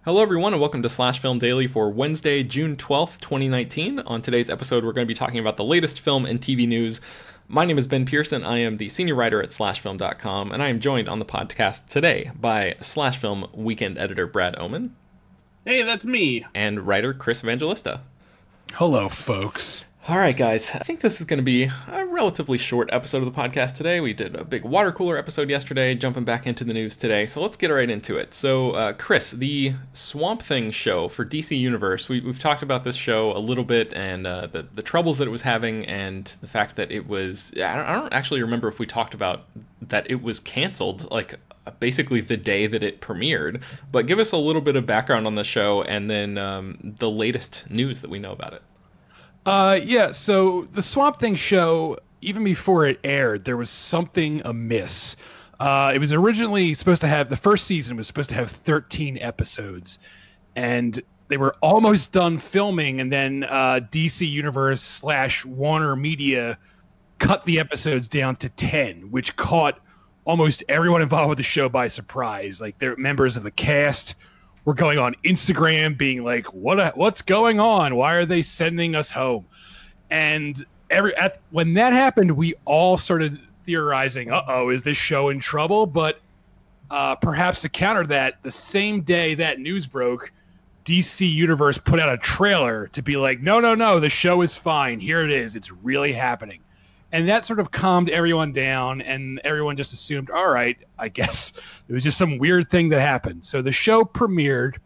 Hello, everyone, and welcome to Slash Film Daily for Wednesday, June 12th, 2019. On today's episode, we're going to be talking about the latest film and TV news. My name is Ben Pearson. I am the senior writer at slashfilm.com, and I am joined on the podcast today by Slash Film weekend editor Brad Oman. Hey, that's me. And writer Chris Evangelista. Hello, folks. All right, guys, I think this is going to be a relatively short episode of the podcast today. We did a big water cooler episode yesterday, jumping back into the news today, so let's get right into it. So, Chris, the Swamp Thing show for DC Universe, we've talked about this show a little bit, and the troubles that it was having, and the fact that it was, I don't actually remember if we talked about that it was canceled, like, basically the day that it premiered, but give us a little bit of background on the show, and then the latest news that we know about it. So the Swamp Thing show, even before it aired, there was something amiss. It was originally supposed to have, the first season was supposed to have 13 episodes, and they were almost done filming, and then DC Universe / Warner Media cut the episodes down to 10, which caught almost everyone involved with the show by surprise. Like, they're members of the cast were going on Instagram being like, what's going on? Why are they sending us home? And when that happened, we all started theorizing, is this show in trouble? But perhaps to counter that, the same day that news broke, DC Universe put out a trailer to be like, no, the show is fine. Here it is. It's really happening. And that sort of calmed everyone down, and everyone just assumed, all right, I guess it was just some weird thing that happened. So the show premiered.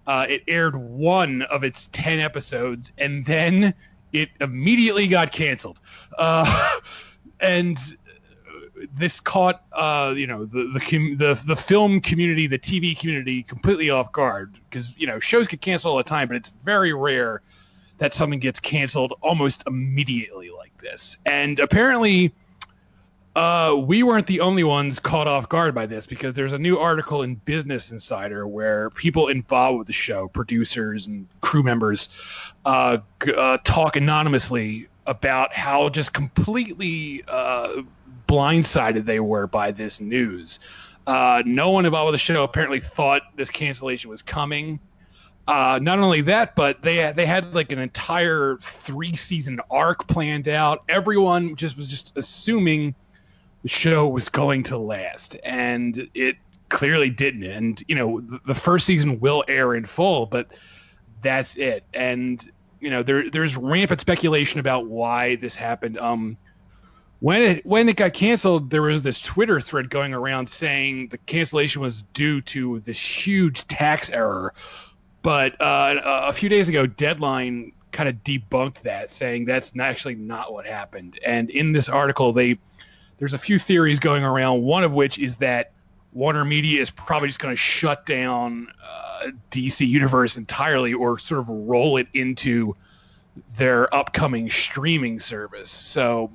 It aired one of its 10 episodes, and then it immediately got canceled. And this caught the film community, the TV community, completely off guard, because shows get canceled all the time, but it's very rare that something gets canceled almost immediately like this. And apparently we weren't the only ones caught off guard by this, because there's a new article in Business Insider where people involved with the show, producers and crew members, talk anonymously about how just completely blindsided they were by this news. No one involved with the show apparently thought this cancellation was coming. Not only that, but they had like an entire 3-season arc planned out. Everyone was just assuming the show was going to last, and it clearly didn't. And the first season will air in full, but that's it. And there's rampant speculation about why this happened. When it got canceled, there was this Twitter thread going around saying the cancellation was due to this huge tax error. But a few days ago, Deadline kind of debunked that, saying that's actually not what happened. And in this article, there's a few theories going around, one of which is that Warner Media is probably just going to shut down DC Universe entirely, or sort of roll it into their upcoming streaming service. So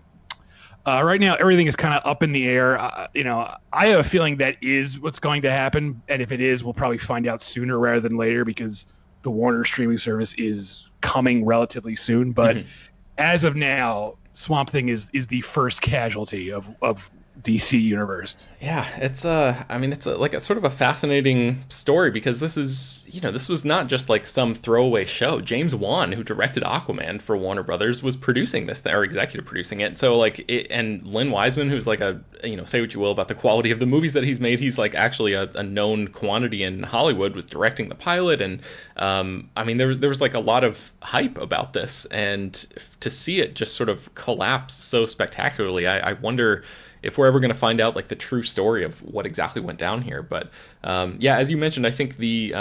right now, everything is kind of up in the air. I have a feeling that is what's going to happen, and if it is, we'll probably find out sooner rather than later, because the Warner streaming service is coming relatively soon. But as of now, Swamp Thing is the first casualty of DC Universe. Yeah, it's like a sort of a fascinating story, because this was not just like some throwaway show. James Wan, who directed Aquaman for Warner Brothers, was producing this, or executive producing it. So and Lynn Wiseman, who's like say what you will about the quality of the movies that he's made, he's like actually a known quantity in Hollywood, was directing the pilot. And there was like a lot of hype about this, and to see it just sort of collapse so spectacularly, I wonder if we're ever going to find out like the true story of what exactly went down here. But as you mentioned, I think the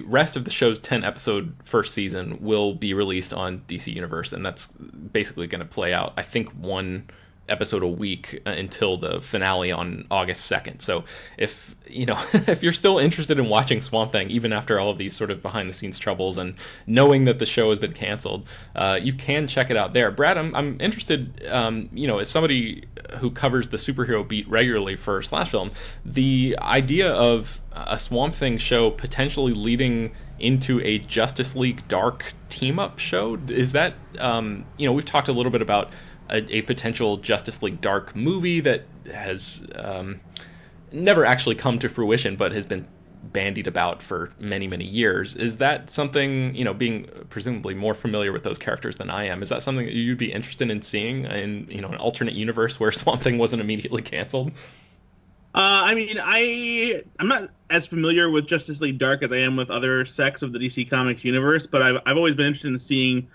rest of the show's 10-episode first season will be released on DC Universe, and that's basically going to play out, I think, one episode a week until the finale on August 2nd. So if if you're still interested in watching Swamp Thing, even after all of these sort of behind the scenes troubles and knowing that the show has been canceled, you can check it out there. Brad, I'm interested, as somebody who covers the superhero beat regularly for Slash Film, the idea of a Swamp Thing show potentially leading into a Justice League Dark team-up show, is that, we've talked a little bit about a potential Justice League Dark movie that has never actually come to fruition, but has been bandied about for many, many years. Is that something, being presumably more familiar with those characters than I am, is that something that you'd be interested in seeing in, an alternate universe where Swamp Thing wasn't immediately canceled? I'm not as familiar with Justice League Dark as I am with other sects of the DC Comics universe, but I've always been interested in seeing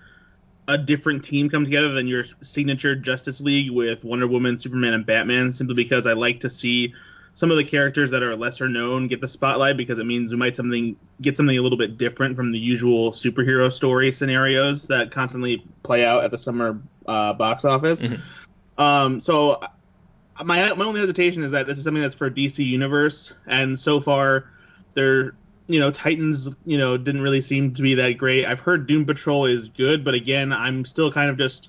a different team come together than your signature Justice League with Wonder Woman, Superman, and Batman, simply because I like to see some of the characters that are lesser known get the spotlight, because it means we might get something a little bit different from the usual superhero story scenarios that constantly play out at the summer box office. So my only hesitation is that this is something that's for DC Universe, and so far Titans didn't really seem to be that great. I've heard Doom Patrol is good, but again, I'm still kind of just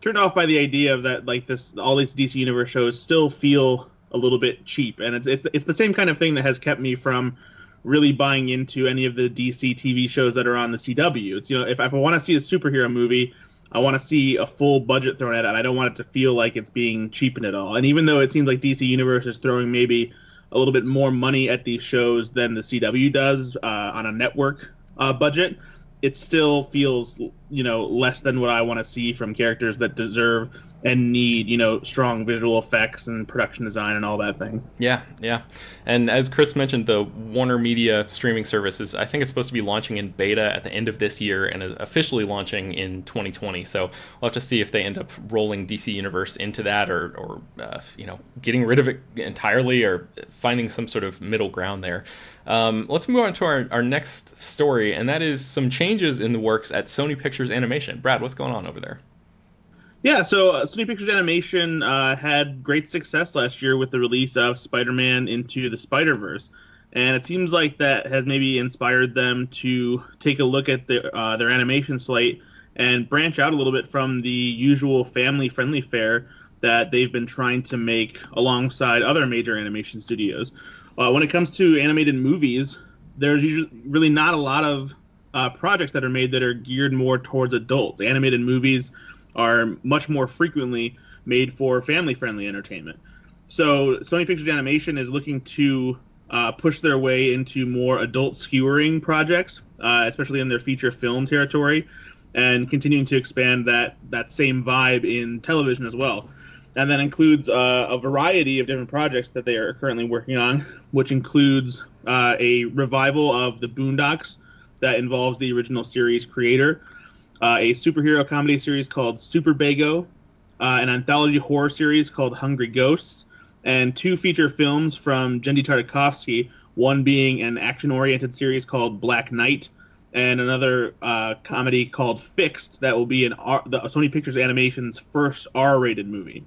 turned off by the idea of that, like, all these DC Universe shows still feel a little bit cheap, and it's the same kind of thing that has kept me from really buying into any of the DC TV shows that are on the CW. It's, if I want to see a superhero movie, I want to see a full budget thrown at it, and I don't want it to feel like it's being cheapened at all. And even though it seems like DC Universe is throwing maybe a little bit more money at these shows than the CW does on a network budget, it still feels, less than what I want to see from characters that deserve and need, strong visual effects and production design and all that thing. Yeah. And as Chris mentioned, the Warner Media streaming service I think it's supposed to be launching in beta at the end of this year and officially launching in 2020. So we'll have to see if they end up rolling DC Universe into that or getting rid of it entirely or finding some sort of middle ground there. Let's move on to our next story, and that is some changes in the works at Sony Pictures Animation. Brad, what's going on over there? Yeah, so Sony Pictures Animation had great success last year with the release of Spider-Man Into the Spider-Verse, and it seems like that has maybe inspired them to take a look at their animation slate and branch out a little bit from the usual family-friendly fare that they've been trying to make alongside other major animation studios. When it comes to animated movies, there's usually really not a lot of projects that are made that are geared more towards adults. Animated movies are much more frequently made for family-friendly entertainment. So Sony Pictures Animation is looking to push their way into more adult skewering projects, especially in their feature film territory, and continuing to expand that same vibe in television as well. And that includes a variety of different projects that they are currently working on, which includes a revival of the Boondocks that involves the original series creator, a superhero comedy series called Super Bago, an anthology horror series called Hungry Ghosts, and 2 feature films from Jendy Tartakovsky, one being an action-oriented series called Black Knight, and another comedy called Fixed that will be the Sony Pictures Animation's first R-rated movie.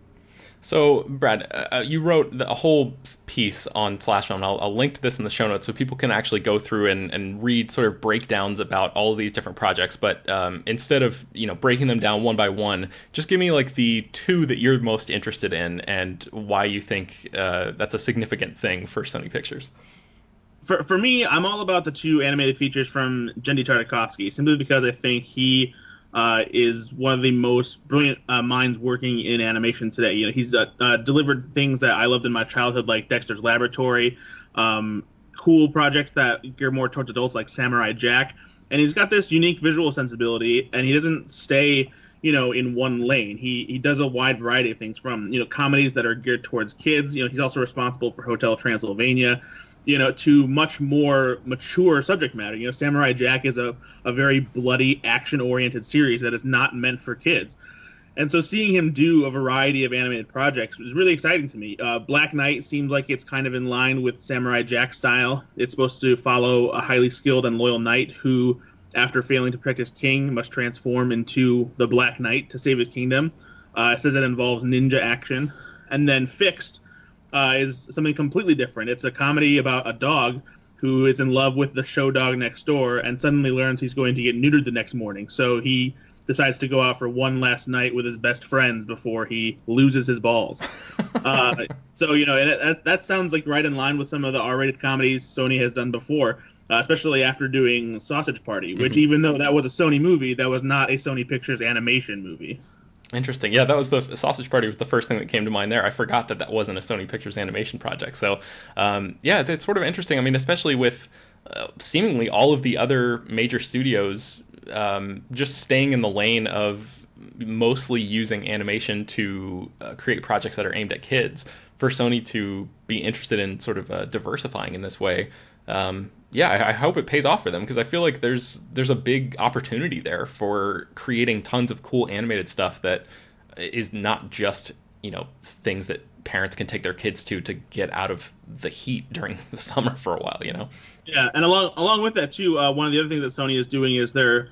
So, Brad, you wrote a whole piece on Slash Film. I'll link to this in the show notes so people can actually go through and read sort of breakdowns about all of these different projects. But instead of breaking them down one by one, just give me like the 2 that you're most interested in and why you think that's a significant thing for Sony Pictures. For me, I'm all about the 2 animated features from Jendy Tartakovsky, simply because I think he is one of the most brilliant minds working in animation today. He's delivered things that I loved in my childhood, like Dexter's Laboratory, cool projects that gear more towards adults, like Samurai Jack, and he's got this unique visual sensibility, and he doesn't stay, in one lane. He does a wide variety of things, from comedies that are geared towards kids. He's also responsible for Hotel Transylvania, to much more mature subject matter. Samurai Jack is a very bloody, action-oriented series that is not meant for kids. And so seeing him do a variety of animated projects is really exciting to me. Black Knight seems like it's kind of in line with Samurai Jack's style. It's supposed to follow a highly skilled and loyal knight who, after failing to protect his king, must transform into the Black Knight to save his kingdom. It says it involves ninja action. And then Fixed is something completely different. It's a comedy about a dog who is in love with the show dog next door and suddenly learns he's going to get neutered the next morning. So he decides to go out for one last night with his best friends before he loses his balls. So, and that sounds like right in line with some of the R-rated comedies Sony has done before, especially after doing Sausage Party, which even though that was a Sony movie, that was not a Sony Pictures Animation movie. Interesting. Yeah, that was the Sausage Party was the first thing that came to mind there. I forgot that that wasn't a Sony Pictures Animation project. So, yeah, it's sort of interesting. I mean, especially with seemingly all of the other major studios just staying in the lane of mostly using animation to create projects that are aimed at kids. For Sony to be interested in sort of diversifying in this way, yeah, I hope it pays off for them because I feel like there's a big opportunity there for creating tons of cool animated stuff that is not just, things that parents can take their kids to get out of the heat during the summer for a while. Yeah, and along with that too, one of the other things that Sony is doing is they're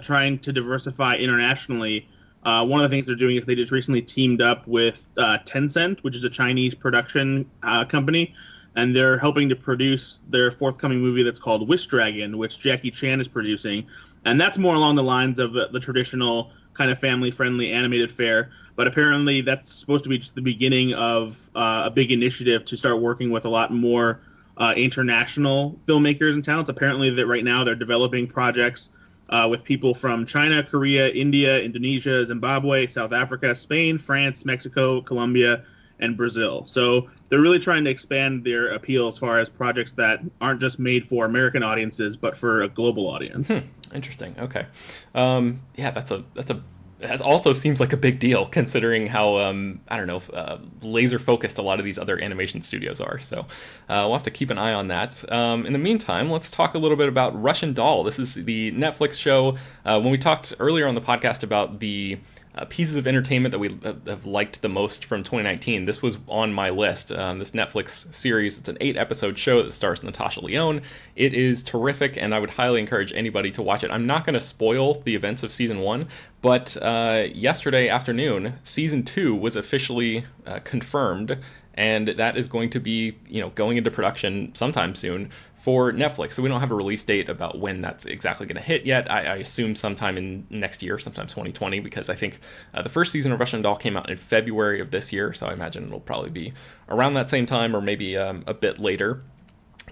trying to diversify internationally. One of the things they're doing is they just recently teamed up with Tencent, which is a Chinese production company, and they're helping to produce their forthcoming movie that's called Wish Dragon, which Jackie Chan is producing. And that's more along the lines of the traditional kind of family-friendly animated fare. But apparently that's supposed to be just the beginning of a big initiative to start working with a lot more international filmmakers and talents. Apparently that right now they're developing projects with people from China, Korea, India, Indonesia, Zimbabwe, South Africa, Spain, France, Mexico, Colombia, and Brazil. So they're really trying to expand their appeal as far as projects that aren't just made for American audiences, but for a global audience. Interesting. Okay. Yeah, that also seems like a big deal considering how I don't know laser focused a lot of these other animation studios are. So we'll have to keep an eye on that. In the meantime, let's talk a little bit about Russian Doll. This is the Netflix show. When we talked earlier on the podcast about the pieces of entertainment that we have liked the most from 2019, this was on my list. This Netflix series, it's an 8-episode show that stars Natasha Lyonne. It is terrific, and I would highly encourage anybody to watch it. I'm not going to spoil the events of season 1, but yesterday afternoon, season 2 was officially confirmed, and that is going to be, going into production sometime soon for Netflix. So we don't have a release date about when that's exactly going to hit yet. I assume sometime in next year, sometime 2020, because I think the first season of Russian Doll came out in February of this year, so I imagine it'll probably be around that same time or maybe a bit later.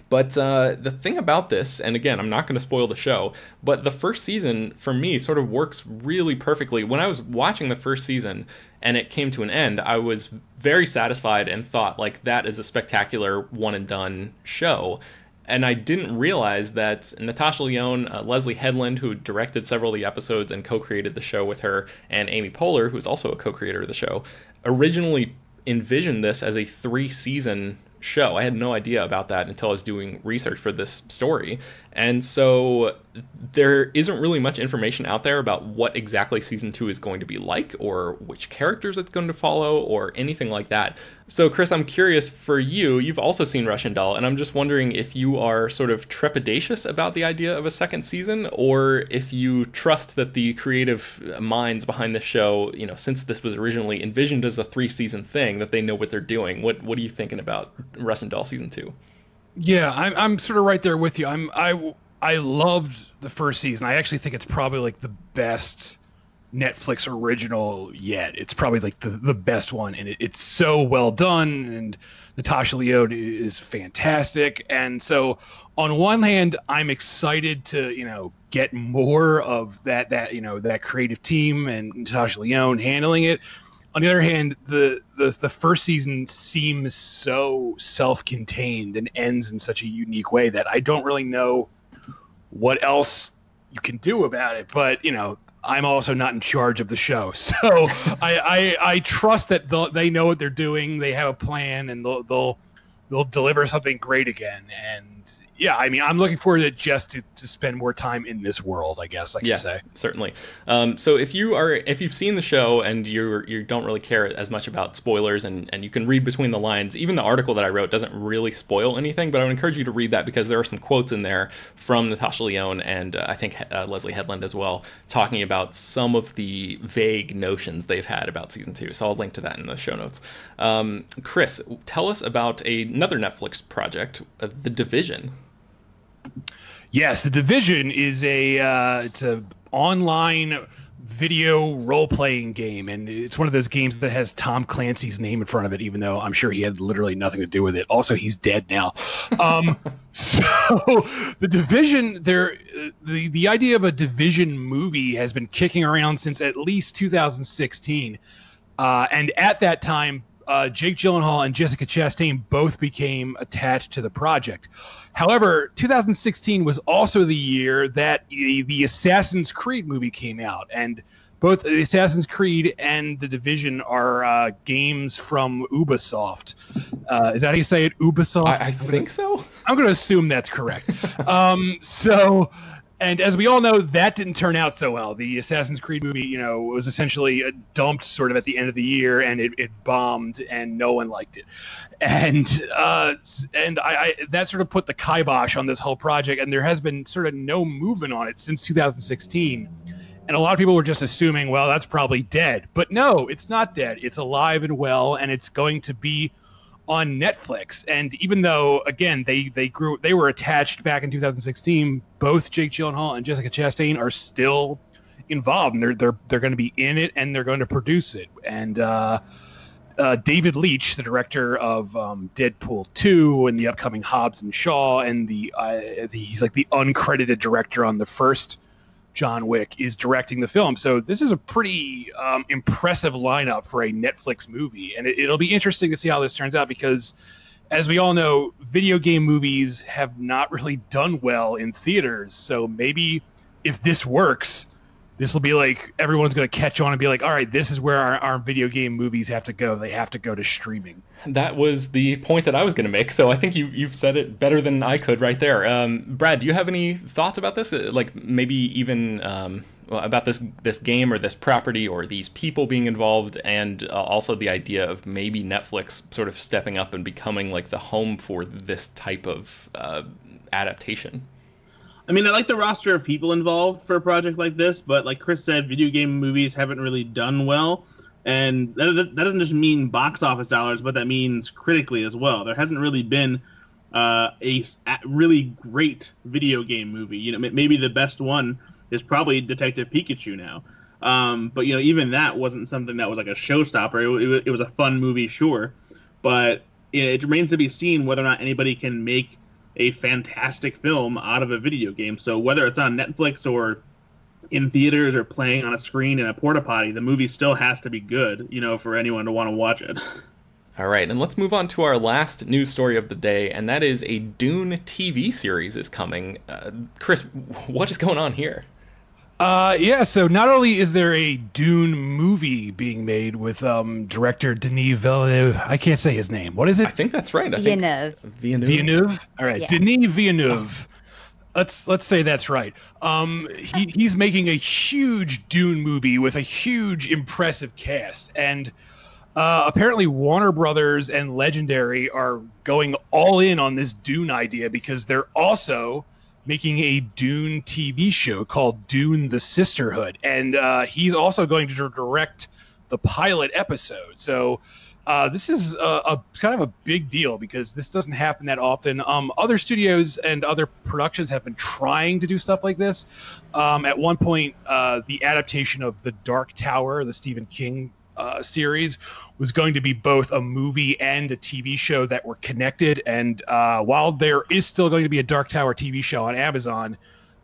But the thing about this, and again, I'm not going to spoil the show, but the first season for me sort of works really perfectly. When I was watching the first season and it came to an end, I was very satisfied and thought, like, that is a spectacular one and done show. And I didn't realize that Natasha Lyonne, Leslie Headland, who directed several of the episodes and co-created the show with her, and Amy Poehler, who is also a co-creator of the show, originally envisioned this as a 3-season show. I had no idea about that until I was doing research for this story. And so there isn't really much information out there about what exactly season 2 is going to be like, or which characters it's going to follow, or anything like that. So Chris, I'm curious for you, you've also seen Russian Doll, and I'm just wondering if you are sort of trepidatious about the idea of a second season, or if you trust that the creative minds behind the show, since this was originally envisioned as a 3-season thing, that they know what they're doing. What are you thinking about Russian Doll season 2? Yeah, I'm sort of right there with you. I loved the first season. I actually think it's probably like the best Netflix original yet. It's probably like the best one, and it's so well done, and Natasha Lyonne is fantastic. And so on one hand, I'm excited to get more of that creative team and Natasha Lyonne handling it. On the other hand, the first season seems so self-contained and ends in such a unique way that I don't really know what else you can do about it. But I'm also not in charge of the show, so I trust that they know what they're doing. They have a plan, and they'll deliver something great again. And yeah, I mean, I'm looking forward to just to spend more time in this world, I guess I can say. Certainly. So if you've seen the show and you don't really care as much about spoilers and you can read between the lines, even the article that I wrote doesn't really spoil anything, but I would encourage you to read that because there are some quotes in there from Natasha Lyonne and I think Leslie Headland as well, talking about some of the vague notions they've had about season 2. So I'll link to that in the show notes. Chris, tell us about another Netflix project, The Division. Yes, The Division is it's a online video role-playing game, and it's one of those games that has Tom Clancy's name in front of it, even though I'm sure he had literally nothing to do with it. Also, he's dead now. So the Division, the idea of a Division movie has been kicking around since at least 2016, and at that time, Jake Gyllenhaal and Jessica Chastain both became attached to the project. However, 2016 was also the year that the Assassin's Creed movie came out, and both Assassin's Creed and The Division are games from Ubisoft. Is that how you say it, Ubisoft? I think so. I'm going to assume that's correct. And as we all know, that didn't turn out so well. The Assassin's Creed movie, was essentially dumped sort of at the end of the year, and it bombed, and no one liked it. And that sort of put the kibosh on this whole project, and there has been sort of no movement on it since 2016. And a lot of people were just assuming, well, that's probably dead. But no, it's not dead. It's alive and well, and it's going to be on Netflix. And even though, again, they were attached back in 2016, both Jake Gyllenhaal and Jessica Chastain are still involved, and they're going to be in it, and they're going to produce it. And David Leitch, the director of Deadpool 2 and the upcoming Hobbs and Shaw, and he's like the uncredited director on the first John Wick, is directing the film. So this is a pretty impressive lineup for a Netflix movie, and it'll be interesting to see how this turns out, because as we all know, video game movies have not really done well in theaters. So maybe if this works, this will be like everyone's going to catch on and be like, all right, this is where our video game movies have to go. They have to go to streaming. That was the point that I was going to make, so I think you've said it better than I could right there. Brad, do you have any thoughts about this? Like maybe even about this game or this property or these people being involved, and also the idea of maybe Netflix sort of stepping up and becoming like the home for this type of adaptation? I mean, I like the roster of people involved for a project like this, but like Chris said, video game movies haven't really done well. And that doesn't just mean box office dollars, but that means critically as well. There hasn't really been a really great video game movie. Maybe the best one is probably Detective Pikachu now. But even that wasn't something that was like a showstopper. It was a fun movie, sure, but it remains to be seen whether or not anybody can make a fantastic film out of a video game. So whether it's on Netflix or in theaters or playing on a screen in a porta potty, the movie still has to be good, for anyone to want to watch it. All right, and let's move on to our last news story of the day, and that is a Dune TV series is coming. Chris, what is going on here? So not only is there a Dune movie being made with director Denis Villeneuve. I can't say his name. What is it? I think that's right. Villeneuve. All right, yeah. Denis Villeneuve. Let's say that's right. He's making a huge Dune movie with a huge, impressive cast, and apparently Warner Brothers and Legendary are going all in on this Dune idea, because they're also making a Dune TV show called Dune: The Sisterhood, and he's also going to direct the pilot episode. So this is a kind of a big deal, because this doesn't happen that often. Other studios and other productions have been trying to do stuff like this. At one point, the adaptation of The Dark Tower, the Stephen King series, was going to be both a movie and a TV show that were connected. And while there is still going to be a Dark Tower TV show on Amazon,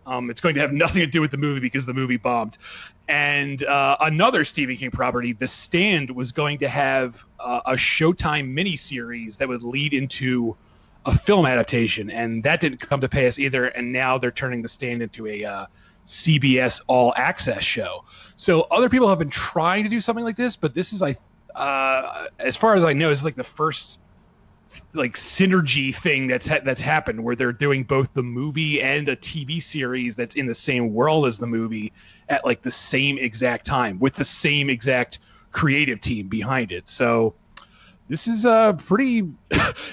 it's going to have nothing to do with the movie because the movie bombed. And another Stephen King property, The Stand, was going to have a Showtime miniseries that would lead into a film adaptation, and that didn't come to pass either. And now they're turning The Stand into a CBS All Access show. So other people have been trying to do something like this, but this is, as far as I know, is like the first like synergy thing that's happened, where they're doing both the movie and a TV series that's in the same world as the movie at like the same exact time with the same exact creative team behind it. So this is pretty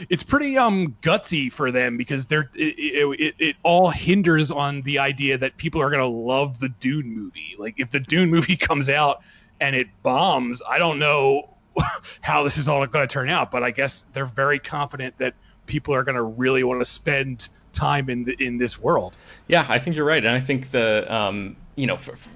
it's pretty gutsy for them, because it all hinders on the idea that people are going to love the Dune movie. Like if the Dune movie comes out and it bombs, I don't know how this is all going to turn out, but I guess they're very confident that people are going to really want to spend time in this world. Yeah, I think you're right, and I think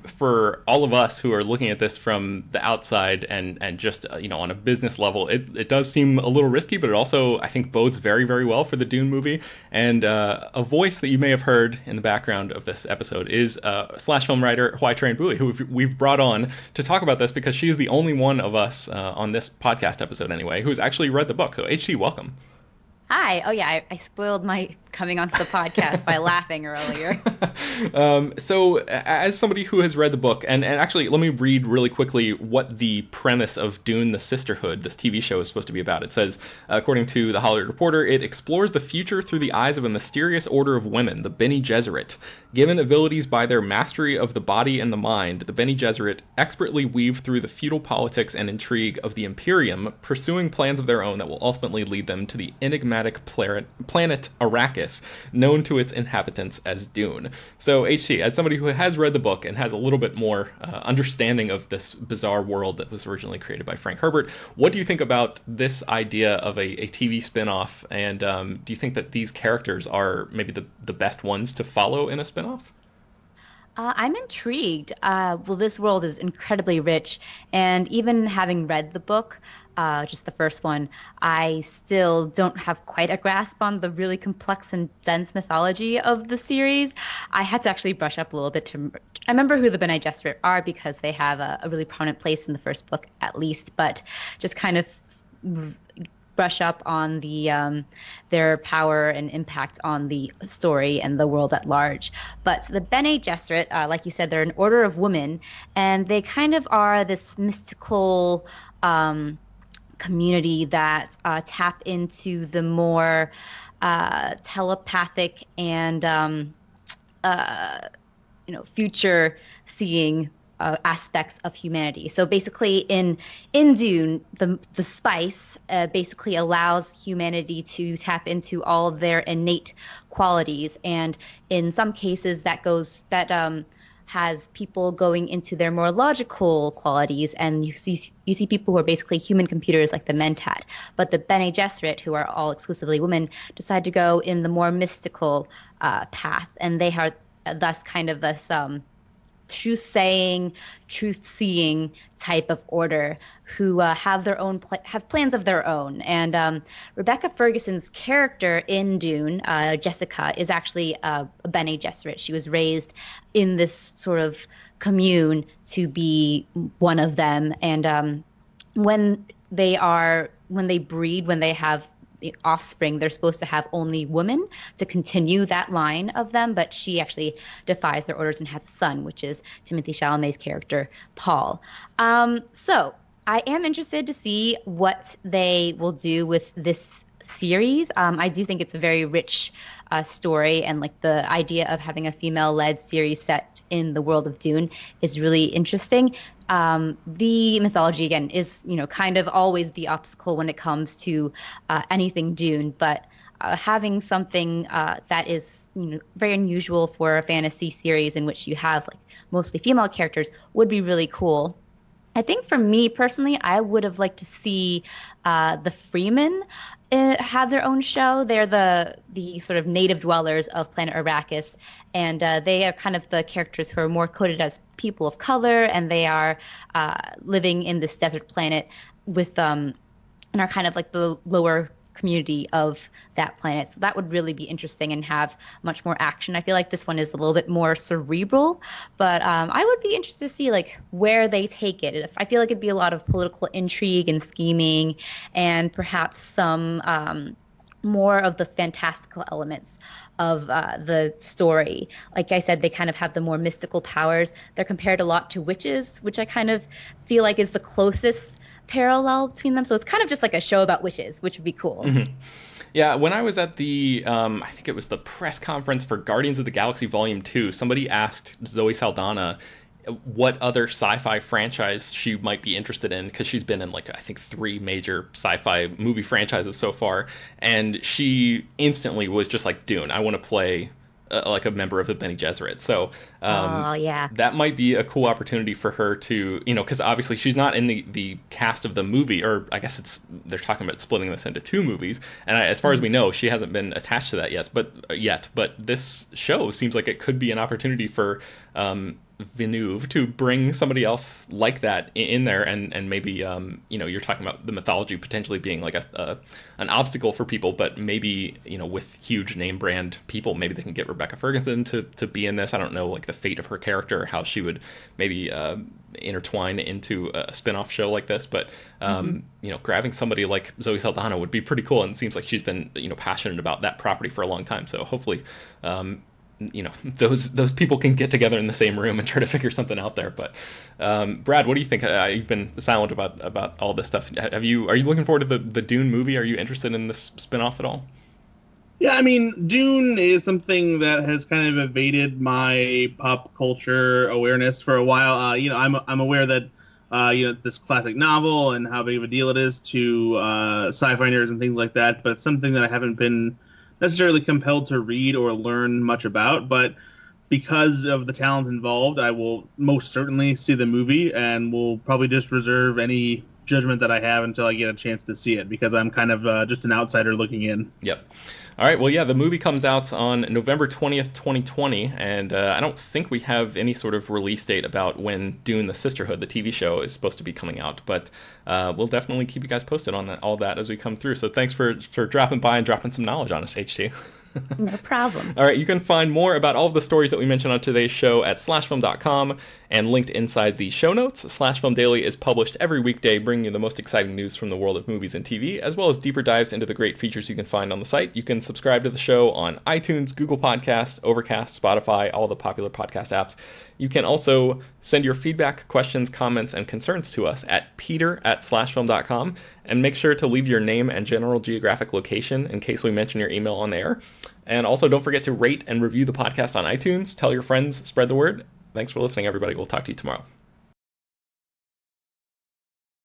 for all of us who are looking at this from the outside and just on a business level, it does seem a little risky, but it also, I think, bodes very, very well for the Dune movie. And a voice that you may have heard in the background of this episode is slash film writer Hoai-Tran, who we've brought on to talk about this because she's the only one of us on this podcast episode anyway who's actually read the book. So HT, welcome. Hi. Oh, yeah, I spoiled my coming onto the podcast by laughing earlier. So as somebody who has read the book, and actually let me read really quickly what the premise of Dune the Sisterhood, this TV show, is supposed to be about. It says, according to The Hollywood Reporter, it explores the future through the eyes of a mysterious order of women, the Bene Gesserit. Given abilities by their mastery of the body and the mind, the Bene Gesserit expertly weave through the feudal politics and intrigue of the Imperium, pursuing plans of their own that will ultimately lead them to the enigmatic planet Arrakis, known to its inhabitants as Dune. So, HT, as somebody who has read the book and has a little bit more understanding of this bizarre world that was originally created by Frank Herbert, what do you think about this idea of a TV spin-off, and do you think that these characters are maybe the best ones to follow in a spin-off? I'm intrigued. Well, this world is incredibly rich, and even having read the book, just the first one, I still don't have quite a grasp on the really complex and dense mythology of the series. I had to actually brush up a little bit I remember who the Bene Gesserit are because they have a really prominent place in the first book, at least, but just kind of brush up on their power and impact on the story and the world at large. But the Bene Gesserit, like you said, they're an order of women, and they kind of are this mystical community that tap into the more telepathic and future seeing aspects of humanity. So basically in Dune, the spice basically allows humanity to tap into all their innate qualities, and in some cases that has people going into their more logical qualities, and you see people who are basically human computers like the Mentat. But the Bene Gesserit, who are all exclusively women, decide to go in the more mystical path, and they are thus kind of this truth-saying, truth-seeing type of order who have plans of their own. And Rebecca Ferguson's character in Dune, Jessica, is actually a Bene Gesserit. She was raised in this sort of commune to be one of them. And when they breed, when they have the offspring, they're supposed to have only women to continue that line of them, but she actually defies their orders and has a son, which is Timothée Chalamet's character, Paul. So I am interested to see what they will do with this series. I do think it's a very rich story, and like the idea of having a female-led series set in the world of Dune is really interesting. The mythology, again, is kind of always the obstacle when it comes to anything Dune, but having something that is very unusual for a fantasy series in which you have like mostly female characters would be really cool. I think for me personally, I would have liked to see the Freemen have their own show. They're the sort of native dwellers of planet Arrakis, and they are kind of the characters who are more coded as people of color, and they are living in this desert planet with and are kind of like the lower community of that planet. So that would really be interesting and have much more action. I feel like this one is a little bit more cerebral, but I would be interested to see like where they take it. I feel like it'd be a lot of political intrigue and scheming, and perhaps some more of the fantastical elements of the story. Like I said, they kind of have the more mystical powers. They're compared a lot to witches, which I kind of feel like is the closest parallel between them. So it's kind of just like a show about witches, which would be cool. Mm-hmm. Yeah, when I was at the, I think it was the press conference for Guardians of the Galaxy Volume 2, somebody asked Zoe Saldana what other sci-fi franchise she might be interested in, because she's been in like I think 3 major sci-fi movie franchises so far, and she instantly was just like, Dune, I want to play like a member of the Bene Gesserit. So Oh, yeah. that might be a cool opportunity for her to, because obviously she's not in the cast of the movie, or I guess they're talking about splitting this into 2 movies. And as far as we know, she hasn't been attached to that yet. But this show seems like it could be an opportunity for Villeneuve to bring somebody else like that in there, and maybe you're talking about the mythology potentially being like an obstacle for people, but maybe with huge name brand people, maybe they can get Rebecca Ferguson to be in this. I don't know like the fate of her character, or how she would maybe intertwine into a spin-off show like this, but grabbing somebody like Zoe Saldana would be pretty cool, and it seems like she's been passionate about that property for a long time. So hopefully those people can get together in the same room and try to figure something out there. But Brad, what do you think? You've been silent about all this stuff. Are you looking forward to the Dune movie? Are you interested in this spinoff at all? Yeah, I mean, Dune is something that has kind of evaded my pop culture awareness for a while. I'm aware that this classic novel and how big of a deal it is to sci-fi nerds and things like that, but it's something that I haven't been necessarily compelled to read or learn much about. But because of the talent involved, I will most certainly see the movie, and will probably just reserve any judgment that I have until I get a chance to see it, because I'm kind of just an outsider looking in. Yep. All right, well, yeah, the movie comes out on November 20th, 2020, and I don't think we have any sort of release date about when Dune: The Sisterhood, the TV show, is supposed to be coming out, but we'll definitely keep you guys posted on all that as we come through. So thanks for dropping by and dropping some knowledge on us, HT. No problem. All right, you can find more about all of the stories that we mentioned on today's show at slashfilm.com and linked inside the show notes. Slash Film Daily is published every weekday, bringing you the most exciting news from the world of movies and TV, as well as deeper dives into the great features you can find on the site. You can subscribe to the show on iTunes, Google Podcasts, Overcast, Spotify, all the popular podcast apps. You can also send your feedback, questions, comments, and concerns to us at peter@slashfilm.com, and make sure to leave your name and general geographic location in case we mention your email on the air. And also don't forget to rate and review the podcast on iTunes. Tell your friends, spread the word. Thanks for listening, everybody. We'll talk to you tomorrow.